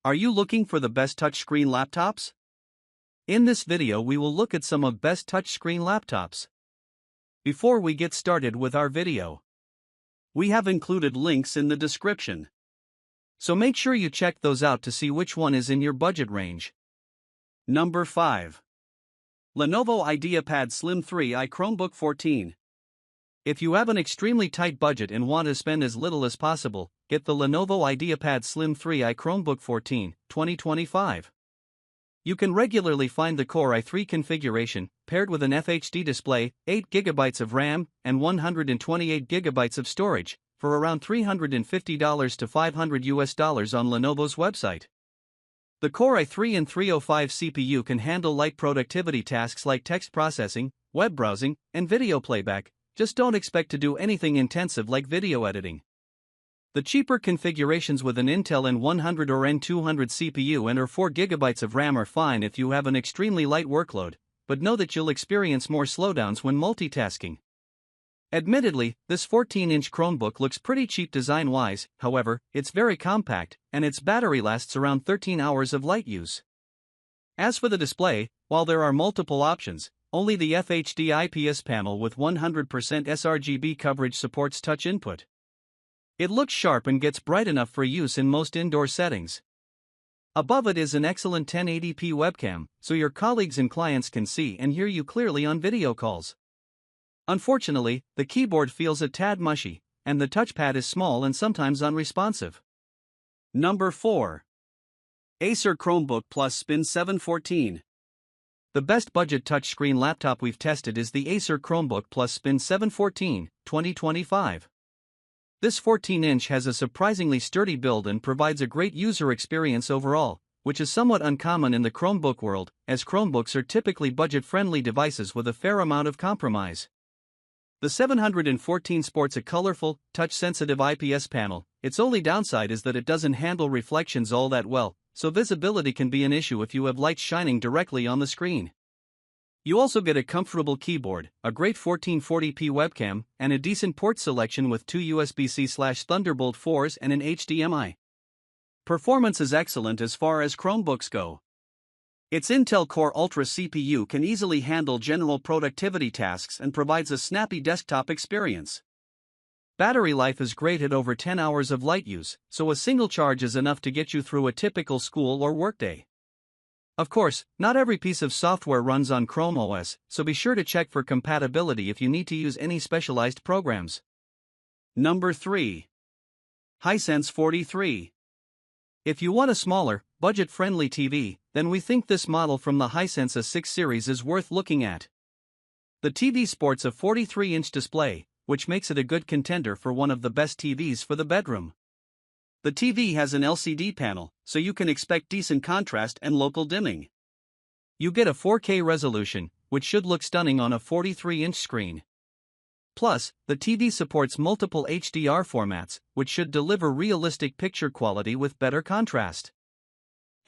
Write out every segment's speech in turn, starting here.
Are you looking for the best touchscreen laptops? In this video we will look at some of best touchscreen laptops. Before we get started with our video, we have included links in the description. So make sure you check those out to see which one is in your budget range. Number 5. Lenovo IdeaPad Slim 3i Chromebook 14. If you have an extremely tight budget and want to spend as little as possible, get the Lenovo IdeaPad Slim 3i Chromebook 14, 2025. You can regularly find the Core i3 configuration, paired with an FHD display, 8GB of RAM, and 128GB of storage, for around $350 to $500 on Lenovo's website. The Core i3 and 305 CPU can handle light productivity tasks like text processing, web browsing, and video playback. Just don't expect to do anything intensive like video editing. The cheaper configurations with an Intel N100 or N200 CPU and or 4GB of RAM are fine if you have an extremely light workload, but know that you'll experience more slowdowns when multitasking. Admittedly, this 14-inch Chromebook looks pretty cheap design-wise, however, it's very compact, and its battery lasts around 13 hours of light use. As for the display, while there are multiple options, only the FHD IPS panel with 100% sRGB coverage supports touch input. It looks sharp and gets bright enough for use in most indoor settings. Above it is an excellent 1080p webcam, so your colleagues and clients can see and hear you clearly on video calls. Unfortunately, the keyboard feels a tad mushy, and the touchpad is small and sometimes unresponsive. Number 4. Acer Chromebook Plus Spin 714. The best budget touchscreen laptop we've tested is the Acer Chromebook Plus Spin 714, 2025. This 14-inch has a surprisingly sturdy build and provides a great user experience overall, which is somewhat uncommon in the Chromebook world, as Chromebooks are typically budget-friendly devices with a fair amount of compromise. The 714 sports a colorful, touch-sensitive IPS panel. Its only downside is that it doesn't handle reflections all that well, so visibility can be an issue if you have light shining directly on the screen. You also get a comfortable keyboard, a great 1440p webcam, and a decent port selection with two USB-C/Thunderbolt 4s and an HDMI. Performance is excellent as far as Chromebooks go. Its Intel Core Ultra CPU can easily handle general productivity tasks and provides a snappy desktop experience. Battery life is great at over 10 hours of light use, so a single charge is enough to get you through a typical school or workday. Of course, not every piece of software runs on Chrome OS, so be sure to check for compatibility if you need to use any specialized programs. Number 3. Hisense 43. If you want a smaller, budget-friendly TV, then we think this model from the Hisense A6 series is worth looking at. The TV sports a 43-inch display, which makes it a good contender for one of the best TVs for the bedroom. The TV has an LCD panel, so you can expect decent contrast and local dimming. You get a 4K resolution, which should look stunning on a 43-inch screen. Plus, the TV supports multiple HDR formats, which should deliver realistic picture quality with better contrast.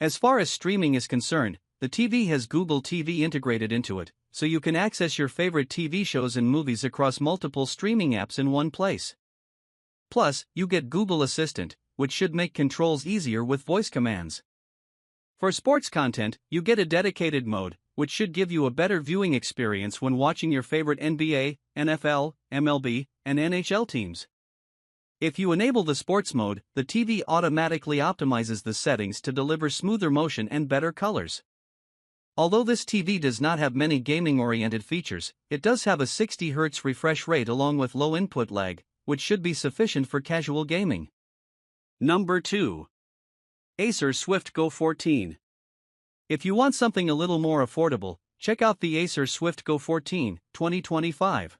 As far as streaming is concerned, the TV has Google TV integrated into it, so you can access your favorite TV shows and movies across multiple streaming apps in one place. Plus, you get Google Assistant, which should make controls easier with voice commands. For sports content, you get a dedicated mode, which should give you a better viewing experience when watching your favorite NBA, NFL, MLB, and NHL teams. If you enable the sports mode, the TV automatically optimizes the settings to deliver smoother motion and better colors. Although this TV does not have many gaming-oriented features, it does have a 60Hz refresh rate along with low input lag, which should be sufficient for casual gaming. Number 2. Acer Swift Go 14. If you want something a little more affordable, check out the Acer Swift Go 14, 2025.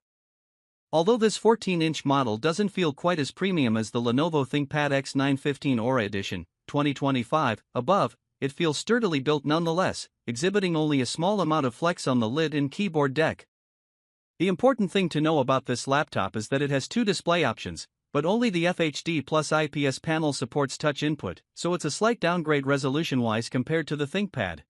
Although this 14-inch model doesn't feel quite as premium as the Lenovo ThinkPad X915 Aura Edition, 2025, above, it feels sturdily built nonetheless, exhibiting only a small amount of flex on the lid and keyboard deck. The important thing to know about this laptop is that it has two display options, but only the FHD plus IPS panel supports touch input, so it's a slight downgrade resolution-wise compared to the ThinkPad.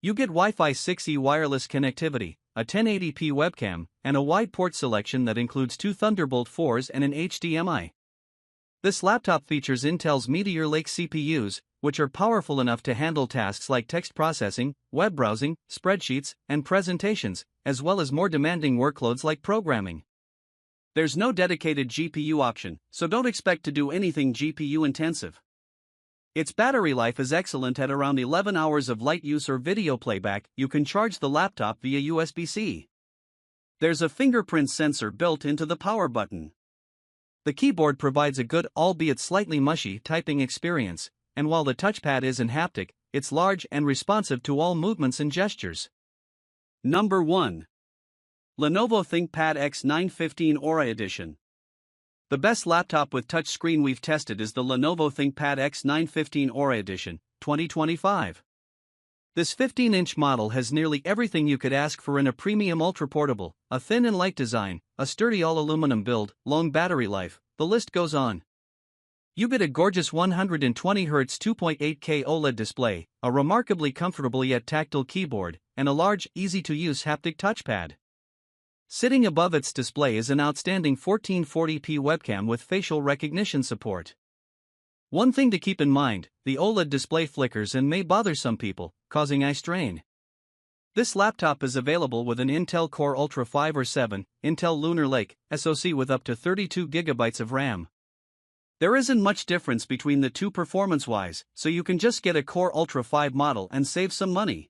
You get Wi-Fi 6E wireless connectivity, a 1080p webcam, and a wide port selection that includes two Thunderbolt 4s and an HDMI. This laptop features Intel's Meteor Lake CPUs, which are powerful enough to handle tasks like text processing, web browsing, spreadsheets, and presentations, as well as more demanding workloads like programming. There's no dedicated GPU option, so don't expect to do anything GPU intensive. Its battery life is excellent at around 11 hours of light use or video playback. You can charge the laptop via USB-C. There's a fingerprint sensor built into the power button. The keyboard provides a good, albeit slightly mushy, typing experience, and while the touchpad isn't haptic, it's large and responsive to all movements and gestures. Number 1. Lenovo ThinkPad X915 Aura Edition. The best laptop with touchscreen we've tested is the Lenovo ThinkPad X915 Aura Edition, 2025. This 15-inch model has nearly everything you could ask for in a premium ultra-portable: a thin and light design, a sturdy all-aluminum build, long battery life, the list goes on. You get a gorgeous 120Hz 2.8K OLED display, a remarkably comfortable yet tactile keyboard, and a large, easy-to-use haptic touchpad. Sitting above its display is an outstanding 1440p webcam with facial recognition support. One thing to keep in mind, the OLED display flickers and may bother some people, causing eye strain. This laptop is available with an Intel Core Ultra 5 or 7, Intel Lunar Lake, SoC with up to 32GB of RAM. There isn't much difference between the two performance-wise, so you can just get a Core Ultra 5 model and save some money.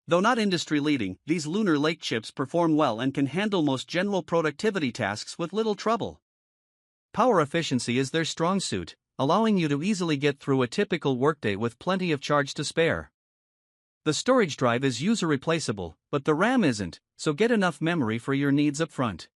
Though not industry-leading, these Lunar Lake chips perform well and can handle most general productivity tasks with little trouble. Power efficiency is their strong suit, allowing you to easily get through a typical workday with plenty of charge to spare. The storage drive is user replaceable, but the RAM isn't, so get enough memory for your needs up front.